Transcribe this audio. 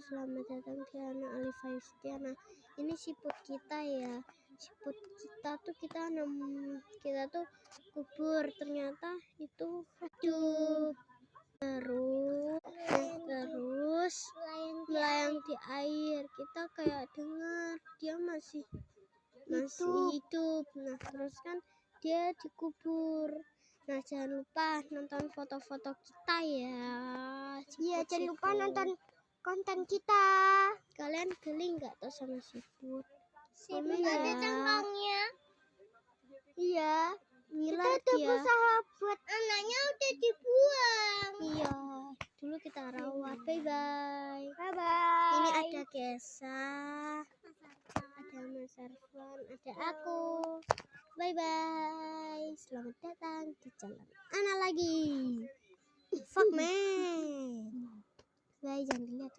selamat datang Tiana Alifa Yustiana. Ini siput kita ya. Siput kita tuh kita tuh kubur, ternyata itu hidup. Terus melayang di air. Kita kayak dengar dia masih hidup. Nah, terus kan dia dikubur. Nah, jangan lupa nonton foto-foto kita ya. Iya, jangan lupa nonton konten kita. Kalian geli nggak tuh sama siput? Siput ada cangkangnya. Iya, Kita udah berusaha buat anaknya udah dibuang. Iya, dulu kita rawat. Bye-bye. Bye-bye. Ini ada Kesa, ada Mas Arfan, ada aku. Bye-bye. Selamat datang di jalan anak lagi. Fuck man. Bye, jangan dilihat.